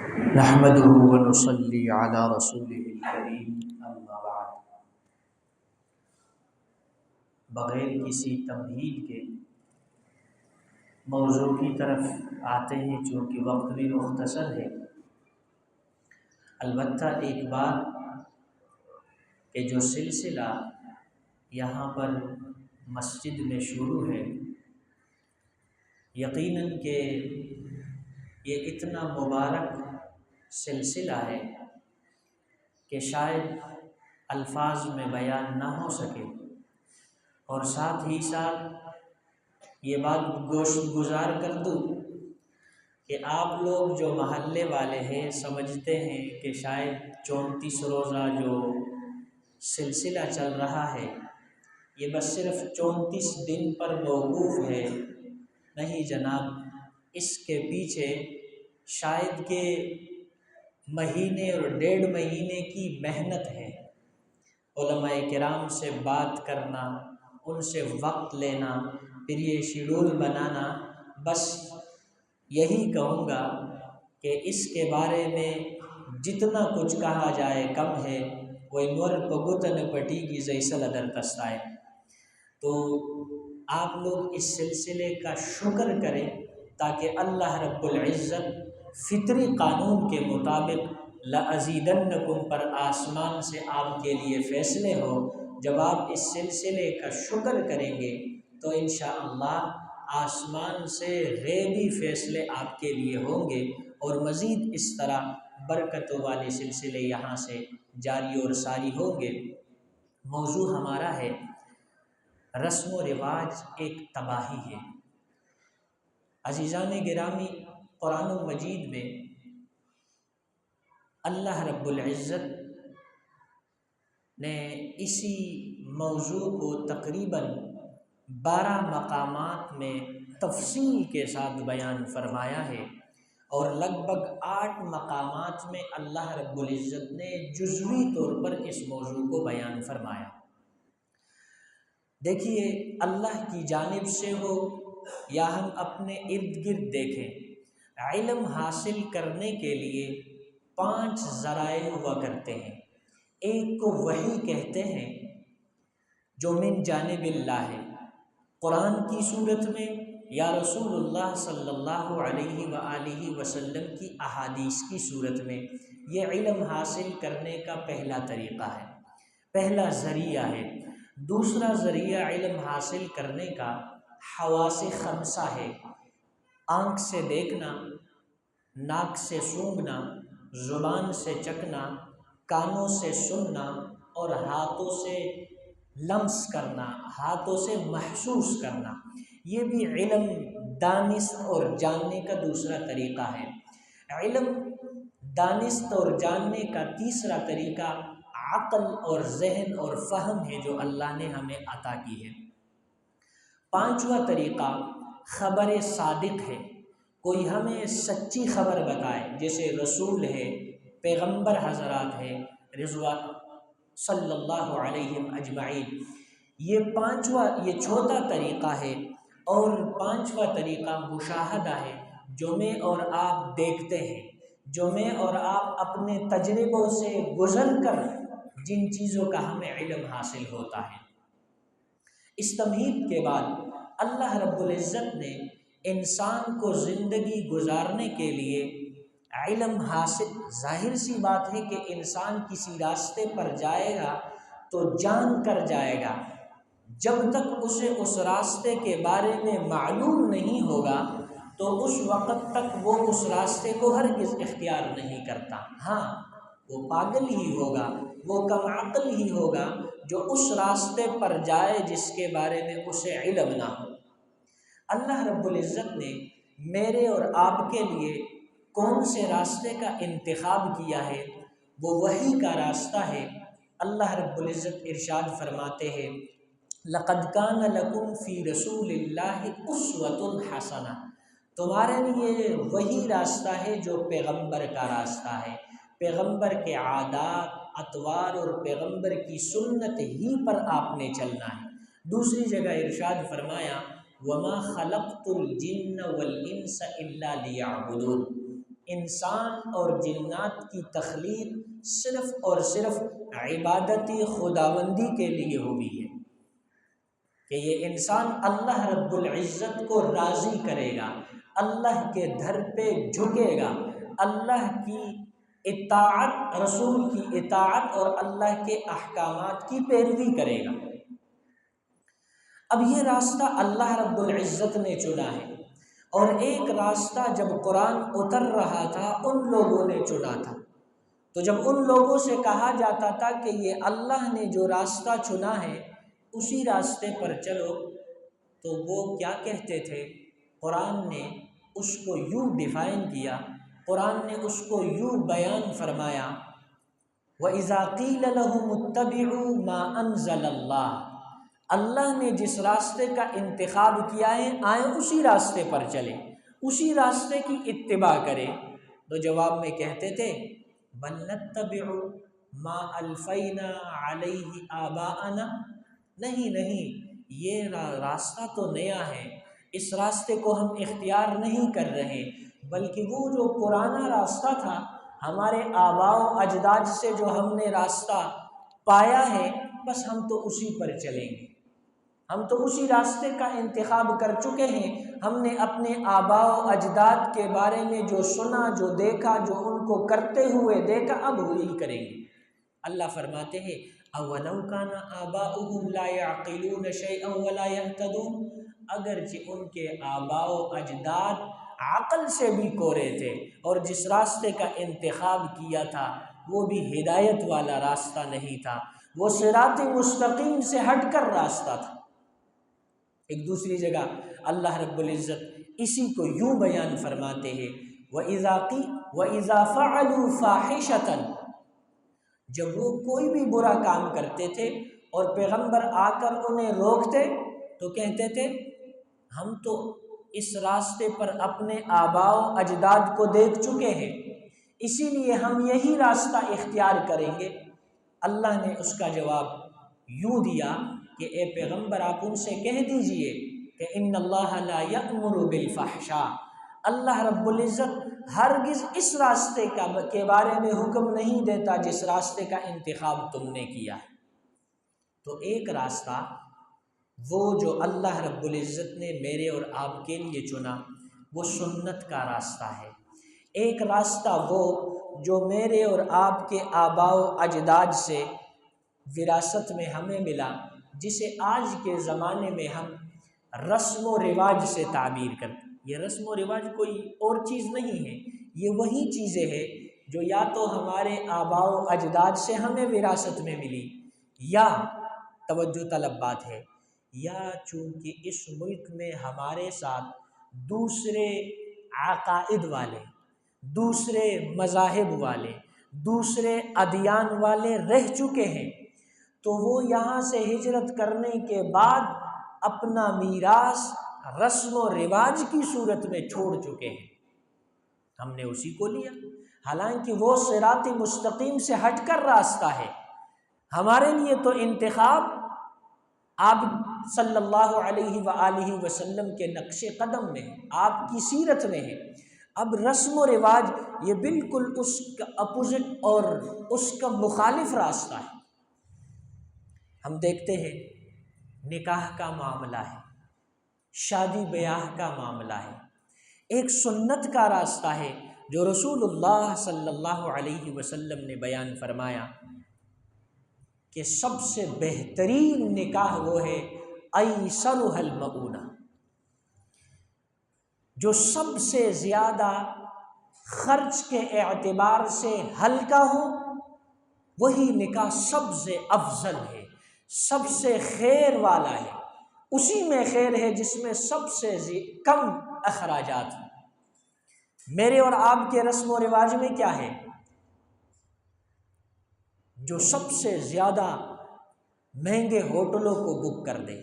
نحمده ونصلي على رسوله الكريم اما بعد۔ بغیر کسی تمہید کے موضوع کی طرف آتے ہیں، چونکہ وقت بھی مختصر ہے۔ البتہ ایک بات کہ جو سلسلہ یہاں پر مسجد میں شروع ہے، یقیناً کہ یہ اتنا مبارک سلسلہ ہے کہ شاید الفاظ میں بیان نہ ہو سکے، اور ساتھ ہی ساتھ یہ بات گوشت گزار کر دوں کہ آپ لوگ جو محلے والے ہیں سمجھتے ہیں کہ شاید 34 روزہ جو سلسلہ چل رہا ہے یہ بس صرف 34 دن پر موقوف ہے۔ نہیں جناب، اس کے پیچھے شاید کہ مہینے اور 1.5 مہینے کی محنت ہے۔ علماء کرام سے بات کرنا، ان سے وقت لینا، پھر یہ شیڈول بنانا، بس یہی کہوں گا کہ اس کے بارے میں جتنا کچھ کہا جائے کم ہے۔ وہ نور پگتن پٹی کی زیسل ادر تستائے۔ تو آپ لوگ اس سلسلے کا شکر کریں تاکہ اللہ رب العزت فطری قانون کے مطابق لَأَزِيدَنَّكُمْ پر آسمان سے آپ کے لیے فیصلے ہو۔ جب آپ اس سلسلے کا شکر کریں گے تو انشاءاللہ آسمان سے غیبی فیصلے آپ کے لیے ہوں گے، اور مزید اس طرح برکتوں والے سلسلے یہاں سے جاری اور ساری ہوں گے۔ موضوع ہمارا ہے رسم و رواج ایک تباہی ہے۔ عزیزان گرامی، قرآن مجید میں اللہ رب العزت نے اسی موضوع کو تقریباً 12 مقامات میں تفصیل کے ساتھ بیان فرمایا ہے، اور لگ بھگ 8 مقامات میں اللہ رب العزت نے جزوی طور پر اس موضوع کو بیان فرمایا۔ دیکھیے، اللہ کی جانب سے ہو یا ہم اپنے ارد گرد دیکھیں، علم حاصل کرنے کے لیے 5 ذرائع ہوا کرتے ہیں۔ ایک کو وحی کہتے ہیں جو من جانب اللہ ہے، قرآن کی صورت میں یا رسول اللہ صلی اللہ علیہ وآلہ وسلم کی احادیث کی صورت میں۔ یہ علم حاصل کرنے کا پہلا طریقہ ہے، پہلا ذریعہ ہے۔ دوسرا ذریعہ علم حاصل کرنے کا حواس خمسہ ہے، آنکھ سے دیکھنا، ناک سے سونگھنا، زبان سے چکھنا، کانوں سے سننا، اور ہاتھوں سے لمس کرنا، ہاتھوں سے محسوس کرنا۔ یہ بھی علم دانست اور جاننے کا دوسرا طریقہ ہے۔ علم دانست اور جاننے کا تیسرا طریقہ عقل اور ذہن اور فہم ہے جو اللہ نے ہمیں عطا کی ہے۔ پانچواں طریقہ خبر صادق ہے، کوئی ہمیں سچی خبر بتائے، جیسے رسول ہے، پیغمبر حضرات ہے رضوان صلی اللہ علیہ اجمعین۔ یہ چوتھا طریقہ ہے، اور 5واں طریقہ مشاہدہ ہے، جو میں اور آپ دیکھتے ہیں، جو میں اور آپ اپنے تجربوں سے گزر کر جن چیزوں کا ہمیں علم حاصل ہوتا ہے۔ اس تمہید کے بعد اللہ رب العزت نے انسان کو زندگی گزارنے کے لیے علم حاصل، ظاہر سی بات ہے کہ انسان کسی راستے پر جائے گا تو جان کر جائے گا، جب تک اسے اس راستے کے بارے میں معلوم نہیں ہوگا تو اس وقت تک وہ اس راستے کو ہرگز اختیار نہیں کرتا۔ ہاں، وہ پاگل ہی ہوگا، وہ کم عقل ہی ہوگا جو اس راستے پر جائے جس کے بارے میں اسے علم نہ ہو۔ اللہ رب العزت نے میرے اور آپ کے لیے کون سے راستے کا انتخاب کیا ہے؟ وہ وحی کا راستہ ہے۔ اللہ رب العزت ارشاد فرماتے ہیں، لَقَدْ كَانَ لَكُمْ فِي رَسُولِ اللَّهِ أُسْوَةٌ حَسَنَةٌ، تمہارے لیے وہی راستہ ہے جو پیغمبر کا راستہ ہے۔ پیغمبر کے عادات، اطوار اور پیغمبر کی سنت ہی پر آپ نے چلنا ہے۔ دوسری جگہ ارشاد فرمایا، وَمَا خَلَقْتُ الْجِنَّ وَالْإِنسَ إِلَّا لِيَعْبُدُونَ، انسان اور جنات کی تخلیق صرف اور صرف عبادت خداوندی کے لیے ہوئی ہے، کہ یہ انسان اللہ رب العزت کو راضی کرے گا، اللہ کے در پہ جھکے گا، اللہ کی اطاعت، رسول کی اطاعت اور اللہ کے احکامات کی پیروی کرے گا۔ اب یہ راستہ اللہ رب العزت نے چنا ہے، اور ایک راستہ جب قرآن اتر رہا تھا ان لوگوں نے چنا تھا۔ تو جب ان لوگوں سے کہا جاتا تھا کہ یہ اللہ نے جو راستہ چنا ہے اسی راستے پر چلو، تو وہ کیا کہتے تھے؟ قرآن نے اس کو یوں ڈیفائن کیا، قرآن نے اس کو یوں بیان فرمایا، وَإِذَا قِيلَ لَهُمُ اتَّبِعُوا مَا أَنزَلَ اللَّهُ، اللہ نے جس راستے کا انتخاب کیا ہے آئیں اسی راستے پر چلیں، اسی راستے کی اتباع کریں۔ تو جواب میں کہتے تھے بَلْ نَتَّبِعُ مَا أَلْفَيْنَا عَلَيْهِ آبَاءَنَا، نہیں، یہ راستہ تو نیا ہے، اس راستے کو ہم اختیار نہیں کر رہے، بلکہ وہ جو پرانا راستہ تھا ہمارے آباء و اجداد سے جو ہم نے راستہ پایا ہے، بس ہم تو اسی پر چلیں گے، ہم تو اسی راستے کا انتخاب کر چکے ہیں، ہم نے اپنے آباء و اجداد کے بارے میں جو سنا، جو دیکھا، جو ان کو کرتے ہوئے دیکھا، اب وہی کریں گے۔ اللہ فرماتے ہیں أَوَلَوْ كَانَ آبَاؤُهُمْ لَا يَعْقِلُونَ شَيْئًا وَلَا يَهْتَدُونَ، اگرچہ ان کے آباء و اجداد عقل سے بھی کورے تھے اور جس راستے کا انتخاب کیا تھا وہ بھی ہدایت والا راستہ نہیں تھا، وہ صراط مستقیم سے ہٹ کر راستہ تھا۔ ایک دوسری جگہ اللہ رب العزت اسی کو یوں بیان فرماتے ہیں، وَإِذَا فَعَلُوا فَاحِشَةً، جب وہ کوئی بھی برا کام کرتے تھے اور پیغمبر آ کر انہیں روکتے تو کہتے تھے ہم تو اس راستے پر اپنے آباء و اجداد کو دیکھ چکے ہیں، اسی لیے ہم یہی راستہ اختیار کریں گے۔ اللہ نے اس کا جواب یوں دیا کہ اے پیغمبر آپ ان سے کہہ دیجئے کہ ان اللہ لا یأمر بالفحشاء، اللہ رب العزت ہرگز اس راستے کے بارے میں حکم نہیں دیتا جس راستے کا انتخاب تم نے کیا ہے۔ تو ایک راستہ وہ جو اللہ رب العزت نے میرے اور آپ کے لیے چنا وہ سنت کا راستہ ہے، ایک راستہ وہ جو میرے اور آپ کے آباء و اجداد سے وراثت میں ہمیں ملا، جسے آج کے زمانے میں ہم رسم و رواج سے تعبیر کرتے ہیں۔ یہ رسم و رواج کوئی اور چیز نہیں ہے، یہ وہی چیزیں ہیں جو یا تو ہمارے آباء و اجداد سے ہمیں وراثت میں ملی، یا توجہ طلب بات ہے، یا چونکہ اس ملک میں ہمارے ساتھ دوسرے عقائد والے، دوسرے مذاہب والے، دوسرے ادیان والے رہ چکے ہیں، تو وہ یہاں سے ہجرت کرنے کے بعد اپنا میراث رسم و رواج کی صورت میں چھوڑ چکے ہیں، ہم نے اسی کو لیا، حالانکہ وہ صراط مستقیم سے ہٹ کر راستہ ہے۔ ہمارے لیے تو انتخاب آپ صلی اللہ علیہ وآلہ وسلم کے نقش قدم میں ہے، آپ کی سیرت میں ہے۔ اب رسم و رواج یہ بالکل اس کا اپوزٹ اور اس کا مخالف راستہ ہے۔ ہم دیکھتے ہیں نکاح کا معاملہ ہے، شادی بیاہ کا معاملہ ہے، ایک سنت کا راستہ ہے جو رسول اللہ صلی اللہ علیہ وسلم نے بیان فرمایا کہ سب سے بہترین نکاح وہ ہے ایسرها المؤونہ، جو سب سے زیادہ خرچ کے اعتبار سے ہلکا ہو، وہی نکاح سب سے افضل ہے، سب سے خیر والا ہے، اسی میں خیر ہے جس میں سب سے کم اخراجات ہیں۔ میرے اور آپ کے رسم و رواج میں کیا ہے؟ جو سب سے زیادہ مہنگے ہوٹلوں کو بک کر دے،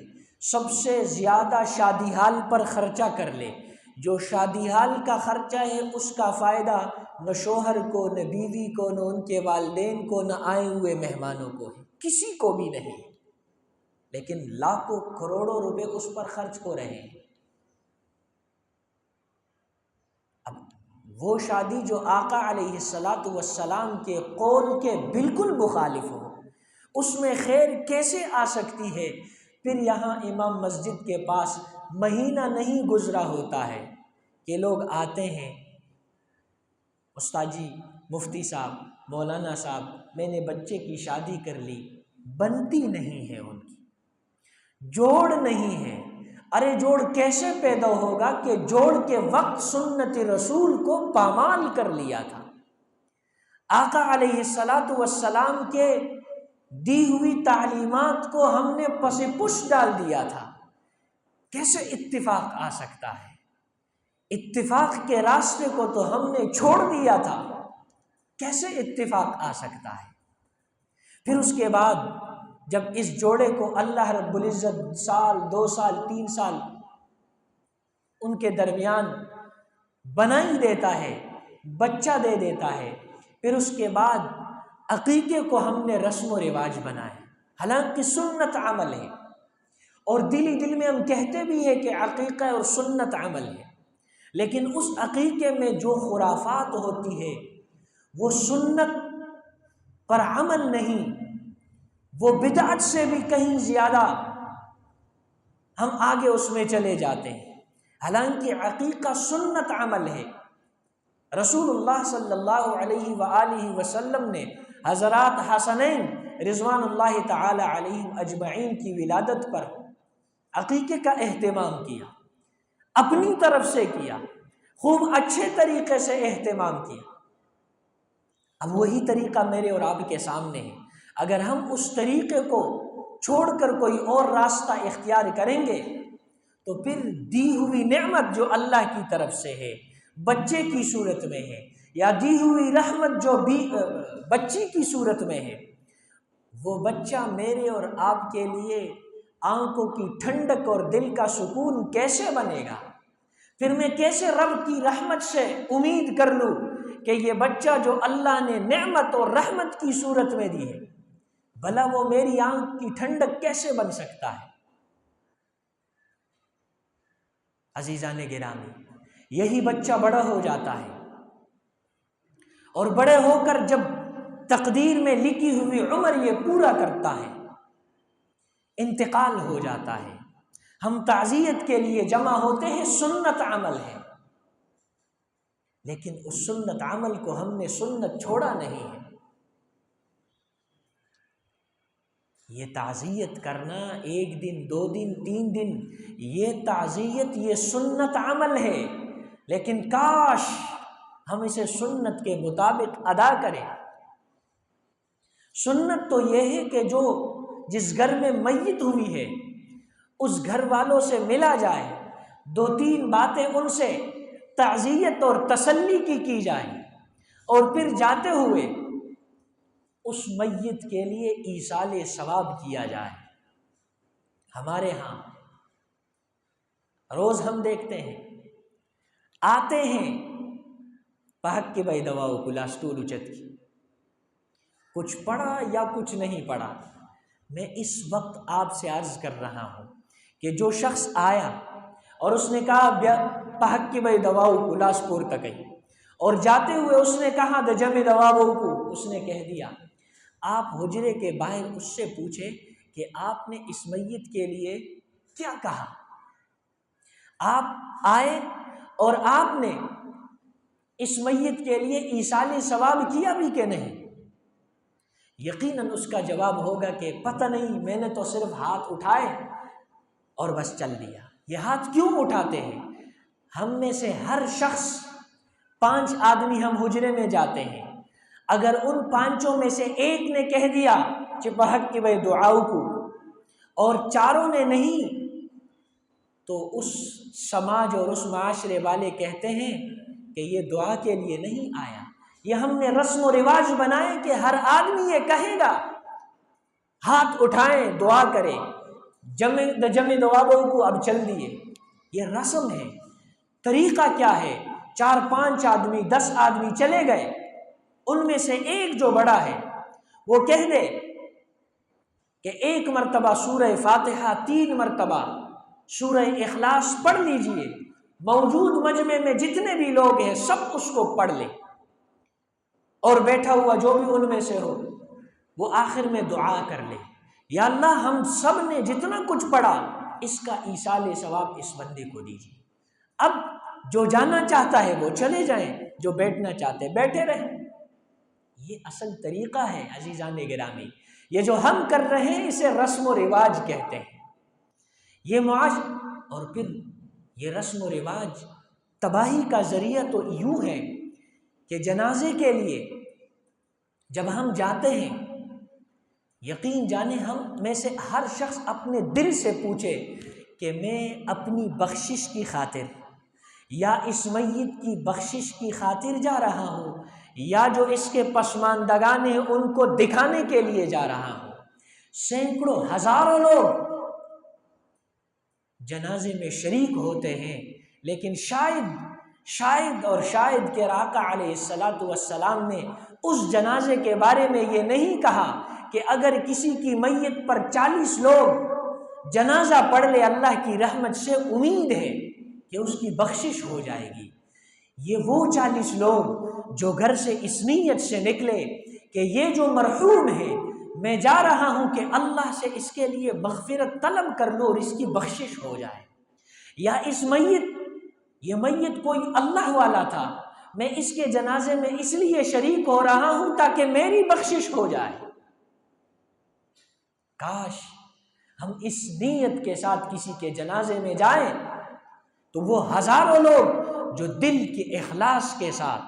سب سے زیادہ شادی ہال پر خرچہ کر لے، جو شادی ہال کا خرچہ ہے اس کا فائدہ نہ شوہر کو، نہ بیوی کو، نہ ان کے والدین کو، نہ آئے ہوئے مہمانوں کو ہے، کسی کو بھی نہیں، لیکن لاکھوں کروڑوں روپے اس پر خرچ ہو رہے ہیں۔ اب وہ شادی جو آقا علیہ السلام کے قول کے بالکل مخالف ہو، اس میں خیر کیسے آ سکتی ہے؟ پھر یہاں امام مسجد کے پاس مہینہ نہیں گزرا ہوتا ہے کہ لوگ آتے ہیں، استاد جی، مفتی صاحب، مولانا صاحب، میں نے بچے کی شادی کر لی، بنتی نہیں ہے، ان کی جوڑ نہیں ہے۔ ارے جوڑ کیسے پیدا ہوگا کہ جوڑ کے وقت سنت رسول کو پامال کر لیا تھا، آقا علیہ السلام کے دی ہوئی تعلیمات کو ہم نے پس پش ڈال دیا تھا، کیسے اتفاق آ سکتا ہے؟ اتفاق کے راستے کو تو ہم نے چھوڑ دیا تھا، کیسے اتفاق آ سکتا ہے؟ پھر اس کے بعد جب اس جوڑے کو اللہ رب العزت سال 2 سال 3 سال ان کے درمیان بنا ہی دیتا ہے، بچہ دے دیتا ہے، پھر اس کے بعد عقیقے کو ہم نے رسم و رواج بنائے، حالانکہ سنت عمل ہے، اور دل ہی دل میں ہم کہتے بھی ہیں کہ عقیقہ اور سنت عمل ہے، لیکن اس عقیقے میں جو خرافات ہوتی ہے وہ سنت پر عمل نہیں، وہ بدعت سے بھی کہیں زیادہ ہم آگے اس میں چلے جاتے ہیں، حالانکہ عقیقہ سنت عمل ہے۔ رسول اللہ صلی اللہ علیہ وآلہ وسلم نے حضرات حسنین رضوان اللہ تعالی علیہم اجمعین کی ولادت پر عقیقے کا اہتمام کیا، اپنی طرف سے کیا، خوب اچھے طریقے سے اہتمام کیا۔ اب وہی طریقہ میرے اور آپ کے سامنے ہے، اگر ہم اس طریقے کو چھوڑ کر کوئی اور راستہ اختیار کریں گے تو پھر دی ہوئی نعمت جو اللہ کی طرف سے ہے، بچے کی صورت میں ہے، یا دی ہوئی رحمت جو بچی کی صورت میں ہے، وہ بچہ میرے اور آپ کے لیے آنکھوں کی ٹھنڈک اور دل کا سکون کیسے بنے گا؟ پھر میں کیسے رب کی رحمت سے امید کر لوں کہ یہ بچہ جو اللہ نے نعمت اور رحمت کی صورت میں دی ہے، بھلا وہ میری آنکھ کی ٹھنڈک کیسے بن سکتا ہے؟ عزیزان گرامی، یہی بچہ بڑا ہو جاتا ہے، اور بڑے ہو کر جب تقدیر میں لکھی ہوئی عمر یہ پورا کرتا ہے، انتقال ہو جاتا ہے، ہم تعزیت کے لیے جمع ہوتے ہیں، سنت عمل ہے، لیکن اس سنت عمل کو ہم نے سنت چھوڑا نہیں ہے۔ یہ تعزیت کرنا 1 دن 2 دن 3 دن، یہ تعزیت، یہ سنت عمل ہے، لیکن کاش ہم اسے سنت کے مطابق ادا کریں۔ سنت تو یہ ہے کہ جو جس گھر میں میت ہوئی ہے اس گھر والوں سے ملا جائے، 2-3 باتیں ان سے تعزیت اور تسلی کی جائے، اور پھر جاتے ہوئے اس میت کے لیے ایصال ثواب کیا جائے۔ ہمارے ہاں روز ہم دیکھتے ہیں، آتے ہیں پہک کے بھائی دواؤ کو لاسٹول اچت کی، کچھ پڑھا یا کچھ نہیں پڑھا۔ میں اس وقت آپ سے عرض کر رہا ہوں کہ جو شخص آیا اور اس نے کہا پہک کے بھائی دواؤ کو لاسپور تک گئی، اور جاتے ہوئے اس نے کہا دجم دواؤ کو، اس نے کہہ دیا، آپ حجرے کے باہر اس سے پوچھے کہ آپ نے اس میت کے لیے کیا کہا؟ آپ آئے اور آپ نے اس میت کے لیے ایصال ثواب کیا بھی کہ نہیں؟ یقیناً اس کا جواب ہوگا کہ پتہ نہیں، میں نے تو صرف ہاتھ اٹھائے اور بس چل دیا۔ یہ ہاتھ کیوں اٹھاتے ہیں؟ ہم میں سے ہر شخص 5 آدمی ہم حجرے میں جاتے ہیں، اگر ان 5 میں سے ایک نے کہہ دیا چپہک کی بھائی دعاؤ کو، اور 4 نے نہیں، تو اس سماج اور اس معاشرے والے کہتے ہیں کہ یہ دعا کے لیے نہیں آیا۔ یہ ہم نے رسم و رواج بنائے کہ ہر آدمی یہ کہے گا، ہاتھ اٹھائیں دعا کریں، جمع دعاؤں کو اب چل دیے۔ یہ رسم ہے۔ طریقہ کیا ہے؟ 4-5 آدمی 10 آدمی چلے گئے، ان میں سے ایک جو بڑا ہے وہ کہہ دے کہ 1 مرتبہ سورہ فاتحہ، 3 مرتبہ سورہ اخلاص پڑھ لیجئے، موجود مجمع میں جتنے بھی لوگ ہیں سب اس کو پڑھ لیں، اور بیٹھا ہوا جو بھی ان میں سے ہو وہ آخر میں دعا کر لے، یا اللہ ہم سب نے جتنا کچھ پڑھا اس کا ایصال ثواب اس بندے کو دیجیے۔ اب جو جانا چاہتا ہے وہ چلے جائیں، جو بیٹھنا چاہتے ہیں بیٹھے رہیں۔ یہ اصل طریقہ ہے عزیزان گرامی۔ یہ جو ہم کر رہے ہیں اسے رسم و رواج کہتے ہیں۔ یہ معاش اور پھر یہ رسم و رواج تباہی کا ذریعہ تو یوں ہے کہ جنازے کے لیے جب ہم جاتے ہیں، یقین جانے ہم میں سے ہر شخص اپنے دل سے پوچھے کہ میں اپنی بخشش کی خاطر یا اس میت کی بخشش کی خاطر جا رہا ہوں، یا جو اس کے پسماندگان ہیں ان کو دکھانے کے لیے جا رہا ہوں۔ سینکڑوں ہزاروں لوگ جنازے میں شریک ہوتے ہیں، لیکن شاید کہ آقا علیہ الصلاۃ والسلام نے اس جنازے کے بارے میں یہ نہیں کہا کہ اگر کسی کی میت پر 40 لوگ جنازہ پڑھ لے اللہ کی رحمت سے امید ہے کہ اس کی بخشش ہو جائے گی۔ یہ وہ 40 لوگ جو گھر سے اس نیت سے نکلے کہ یہ جو مرحوم ہے میں جا رہا ہوں کہ اللہ سے اس کے لیے مغفرت طلب کر لو اور اس کی بخشش ہو جائے، یا یہ میت کوئی اللہ والا تھا، میں اس کے جنازے میں اس لیے شریک ہو رہا ہوں تاکہ میری بخشش ہو جائے۔ کاش ہم اس نیت کے ساتھ کسی کے جنازے میں جائیں تو وہ ہزاروں لوگ جو دل کے اخلاص کے ساتھ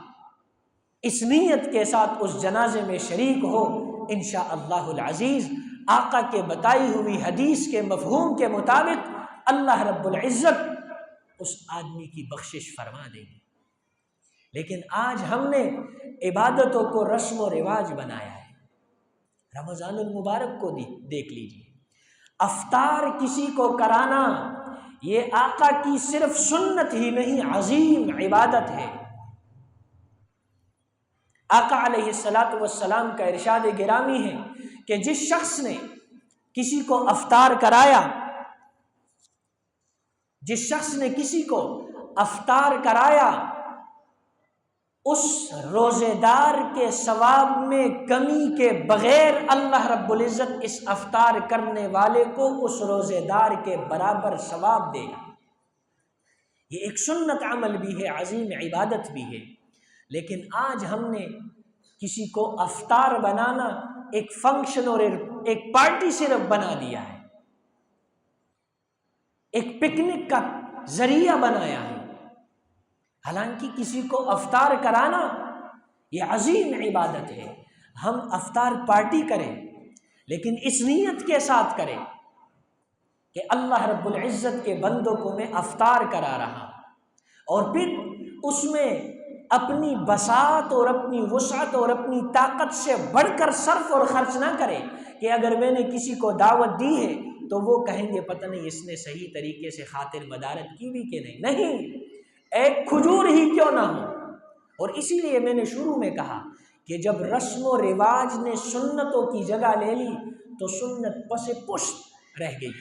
اس نیت کے ساتھ اس جنازے میں شریک ہو، انشاءاللہ العزیز آقا کے بتائی ہوئی حدیث کے مفہوم کے مطابق اللہ رب العزت اس آدمی کی بخشش فرما دیں گے۔ لیکن آج ہم نے عبادتوں کو رسم و رواج بنایا ہے۔ رمضان المبارک کو دیکھ لیجیے، افطار کسی کو کرانا یہ آقا کی صرف سنت ہی نہیں، عظیم عبادت ہے۔ آقا علیہ الصلاۃ والسلام کا ارشاد گرامی ہے کہ جس شخص نے کسی کو افطار کرایا، اس روزے دار کے ثواب میں کمی کے بغیر اللہ رب العزت اس افطار کرنے والے کو اس روزے دار کے برابر ثواب دے گا۔ یہ ایک سنت عمل بھی ہے، عظیم عبادت بھی ہے۔ لیکن آج ہم نے کسی کو افطار بنانا ایک فنکشن اور ایک پارٹی صرف بنا دیا ہے، ایک پکنک کا ذریعہ بنایا ہے۔ حالانکہ کسی کو افطار کرانا یہ عظیم عبادت ہے۔ ہم افطار پارٹی کریں لیکن اس نیت کے ساتھ کریں کہ اللہ رب العزت کے بندوں کو میں افطار کرا رہا ہوں، اور پھر اس میں اپنی بساط اور اپنی وسعت اور اپنی طاقت سے بڑھ کر صرف اور خرچ نہ کرے کہ اگر میں نے کسی کو دعوت دی ہے تو وہ کہیں گے پتہ نہیں اس نے صحیح طریقے سے خاطر مدارت کی بھی کہ نہیں، ایک کھجور ہی کیوں نہ ہو۔ اور اسی لیے میں نے شروع میں کہا کہ جب رسم و رواج نے سنتوں کی جگہ لے لی تو سنت پس پشت رہ گئی،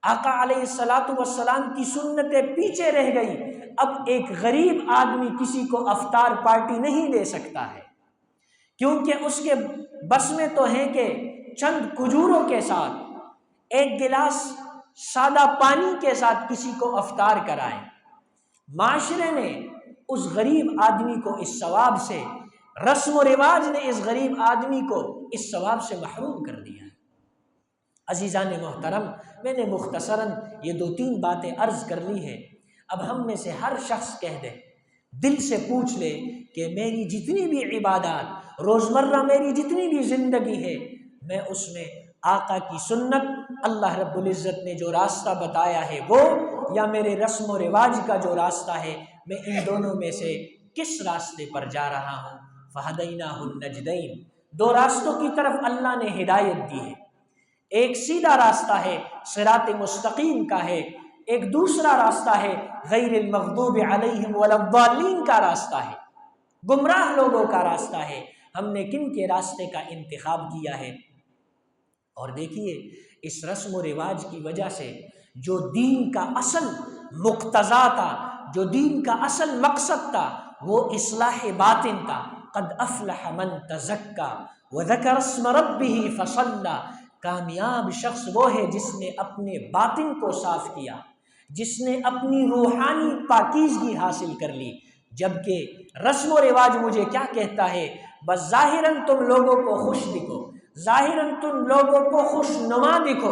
آقا علیہ الصلاۃ والسلام کی سنتیں پیچھے رہ گئی۔ اب ایک غریب آدمی کسی کو افطار پارٹی نہیں دے سکتا ہے، کیونکہ اس کے بس میں تو ہے کہ چند کھجوروں کے ساتھ ایک گلاس سادہ پانی کے ساتھ کسی کو افطار کرائے۔ معاشرے نے اس غریب آدمی کو اس ثواب سے، رسم و رواج نے اس غریب آدمی کو اس ثواب سے محروم کر دیا ہے۔ عزیزان محترم، میں نے مختصراً یہ 2-3 باتیں عرض کر لی ہے۔ اب ہم میں سے ہر شخص کہہ دے، دل سے پوچھ لے کہ میری جتنی بھی عبادات، روزمرہ میری جتنی بھی زندگی ہے، میں اس میں آقا کی سنت، اللہ رب العزت نے جو راستہ بتایا ہے وہ، یا میرے رسم و رواج کا جو راستہ ہے، میں ان دونوں میں سے کس راستے پر جا رہا ہوں۔ فہدیناہ النجدین، 2 راستوں کی طرف اللہ نے ہدایت دی ہے۔ ایک سیدھا راستہ ہے، صراط مستقیم کا ہے، ایک دوسرا راستہ ہے غیر المغضوب علیہم ولا الضالین کا راستہ ہے، گمراہ لوگوں کا راستہ ہے۔ ہم نے کن کے راستے کا انتخاب کیا ہے؟ اور دیکھیے، اس رسم و رواج کی وجہ سے جو دین کا اصل مقتضا تھا، جو دین کا اصل مقصد تھا وہ اصلاح باطن تھا۔ قد افلح من تزکا وذکر اسم ربہ فصلی، کامیاب شخص وہ ہے جس نے اپنے باطن کو صاف کیا، جس نے اپنی روحانی پاکیزگی حاصل کر لی۔ جبکہ رسم و رواج مجھے کیا کہتا ہے، بس ظاہراً تم لوگوں کو خوش دکھو، ظاہراً تم لوگوں کو خوش نما دکھو،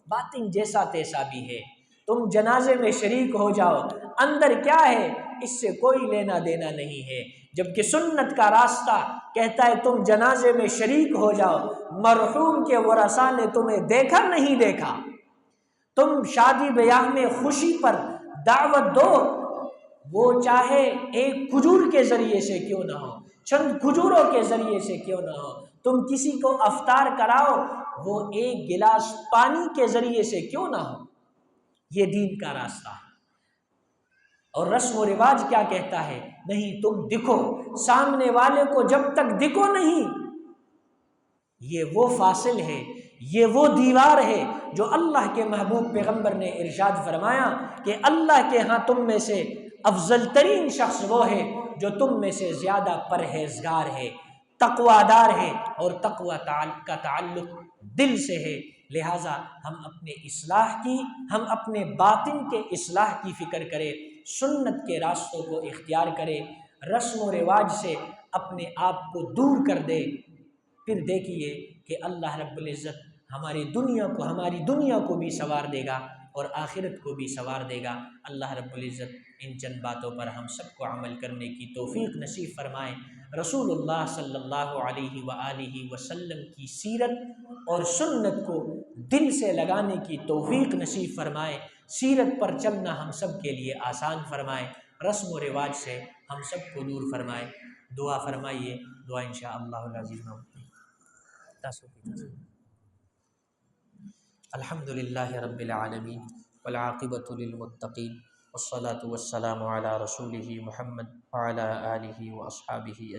باطن جیسا تیسا بھی ہے۔ تم جنازے میں شریک ہو جاؤ، اندر کیا ہے اس سے کوئی لینا دینا نہیں ہے۔ جبکہ سنت کا راستہ کہتا ہے تم جنازے میں شریک ہو جاؤ، مرحوم کے ورثاء نے تمہیں دیکھا نہیں دیکھا، تم شادی بیاہ میں خوشی پر دعوت دو، وہ چاہے ایک کھجور کے ذریعے سے کیوں نہ ہو، چند کھجوروں کے ذریعے سے کیوں نہ ہو، تم کسی کو افطار کراؤ وہ ایک گلاس پانی کے ذریعے سے کیوں نہ ہو۔ یہ دین کا راستہ ہے۔ اور رسم و رواج کیا کہتا ہے، نہیں تم دکھو، سامنے والے کو جب تک دکھو نہیں، یہ وہ فاصل ہے، یہ وہ دیوار ہے جو اللہ کے محبوب پیغمبر نے ارشاد فرمایا کہ اللہ کے ہاں تم میں سے افضل ترین شخص وہ ہے جو تم میں سے زیادہ پرہیزگار ہے، تقوی دار ہے، اور تقوی کا تعلق دل سے ہے۔ لہٰذا ہم اپنے اصلاح کی، ہم اپنے باطن کے اصلاح کی فکر کریں، سنت کے راستوں کو اختیار کرے، رسم و رواج سے اپنے آپ کو دور کر دے، پھر دیکھیے کہ اللہ رب العزت ہماری دنیا کو بھی سنوار دے گا اور آخرت کو بھی سنوار دے گا۔ اللہ رب العزت ان چند باتوں پر ہم سب کو عمل کرنے کی توفیق نصیب فرمائے۔ رسول اللہ صلی اللہ علیہ وآلہ وسلم کی سیرت اور سنت کو دل سے لگانے کی توفیق نصیب فرمائے، سیرت پر چلنا ہم سب کے لیے آسان فرمائے، رسم و رواج سے ہم سب کو دور فرمائے۔ دعا فرمائیے، دعا انشاءاللہ العزیز میں ہوتی ہے۔ الحمدللہ رب العالمین والعاقبۃ للمتقین والصلاة والسلام علی رسولہ محمد وعلی آلہ واصحابہ۔